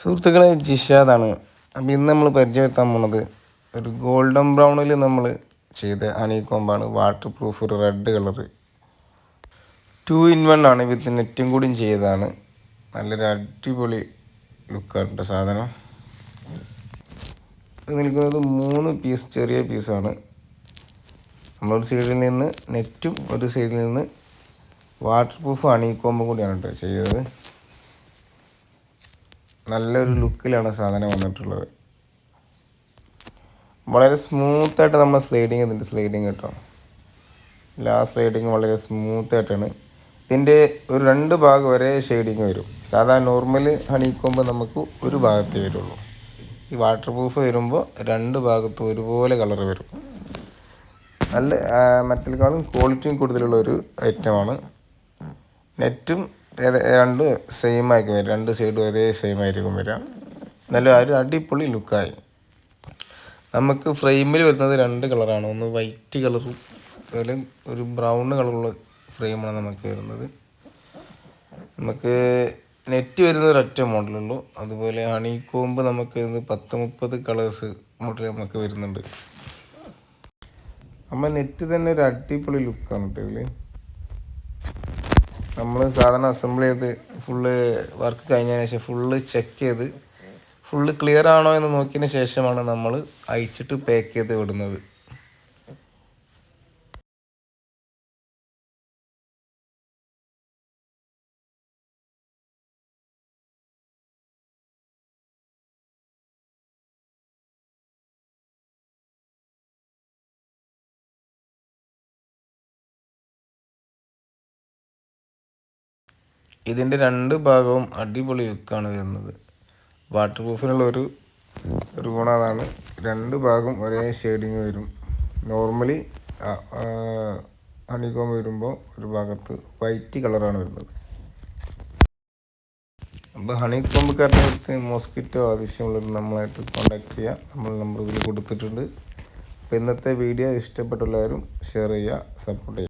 സുഹൃത്തുക്കളെ, ജിഷാദാണ്. അപ്പോൾ ഇന്ന് നമ്മൾ പരിചയപ്പെടുത്താൻ പോണത് ഒരു ഗോൾഡൻ ബ്രൗണിൽ നമ്മൾ ചെയ്ത ഹണികോമ്പാണ്. വാട്ടർ പ്രൂഫ്, ഒരു റെഡ് കളറ് 2-in-1 ആണ്. വിത്ത് നെറ്റും കൂടിയും ചെയ്തതാണ്. നല്ലൊരു അടിപൊളി ലുക്കാണ് സാധനം. ഇത് നിൽക്കുന്നത് 3 പീസ്, ചെറിയ പീസാണ്. നമ്മളൊരു സൈഡിൽ നിന്ന് നെറ്റും ഒരു സൈഡിൽ നിന്ന് വാട്ടർ പ്രൂഫ് ഹണികോമ്പും കൂടിയാണ് കേട്ടോ ചെയ്തത്. നല്ലൊരു ലുക്കിലാണ് സാധനം വന്നിട്ടുള്ളത്. വളരെ സ്മൂത്തായിട്ട് നമ്മൾ സ്ലൈഡിങ് കേട്ടോ. സ്ലൈഡിങ് വളരെ സ്മൂത്തായിട്ടാണ്. ഇതിൻ്റെ ഒരു 2 ഭാഗം ഒരേ ഷെയ്ഡിങ് വരും. സാധാരണ നോർമൽ ഹണികോമ്പ് നമുക്ക് ഒരു ഭാഗത്തേ വരുള്ളൂ. ഈ വാട്ടർ പ്രൂഫ് വരുമ്പോൾ 2 ഭാഗത്തും ഒരുപോലെ കളർ വരും. നല്ല മറ്റേക്കാളും ക്വാളിറ്റിയും കൂടുതലുള്ള ഒരു ഐറ്റമാണ്. നെറ്റും രണ്ട് സെയിം ആയിരിക്കും വരിക. 2 സൈഡും ഒരേ സെയിം ആയിരിക്കും വരിക. നല്ല ഒരു അടിപൊളി ലുക്കായി. നമുക്ക് ഫ്രെയിമിൽ വരുന്നത് 2 കളറാണ്. ഒന്ന് വൈറ്റ് കളറും അതുപോലെ ഒരു ബ്രൗൺ കളറുള്ള ഫ്രെയിമാണ് നമുക്ക് വരുന്നത്. നമുക്ക് നെറ്റ് വരുന്നത് ഒരൊറ്റ മോഡലുള്ളൂ. അതുപോലെ ഹണികോമ്പ് നമുക്ക് വരുന്നത് 10-30 കളേഴ്സ് മോഡൽ നമുക്ക് വരുന്നുണ്ട്. നമ്മൾ നെറ്റ് തന്നെ ഒരു അടിപൊളി ലുക്കാണ് കേട്ടോ ഇതിൽ. നമ്മൾ സാധനം അസംബിൾ ചെയ്ത് ഫുള്ള് വർക്ക് കഴിഞ്ഞതിന് ശേഷം ഫുള്ള് ചെക്ക് ചെയ്ത് ഫുള്ള് ക്ലിയർ ആണോ എന്ന് നോക്കിയതിന് ശേഷമാണ് നമ്മൾ അയച്ചിട്ട് പാക്ക് ചെയ്ത് വിടുന്നത്. ഇതിൻ്റെ 2 ഭാഗവും അടിപൊളി ലുക്കാണ് വരുന്നത്. വാട്ടർ പ്രൂഫിനുള്ള ഒരു ഗുണം അതാണ്. 2 ഭാഗം ഒരേ ഷെയ്ഡിങ് വരും. നോർമലി ഹണികോമ്പ് വരുമ്പോൾ ഒരു ഭാഗത്ത് വൈറ്റ് കളറാണ് വരുന്നത്. അപ്പോൾ ഹണികോമ്പ് മോസ്കിറ്റോ ആവശ്യമുള്ളത് നമ്മളായിട്ട് കോൺടാക്ട് ചെയ്യുക. നമ്മൾ നമ്പർ ഇതിൽ കൊടുത്തിട്ടുണ്ട്. അപ്പോൾ ഇന്നത്തെ വീഡിയോ ഇഷ്ടപ്പെട്ടുള്ളവരും ഷെയർ ചെയ്യുക, സപ്പോർട്ട് ചെയ്യുക.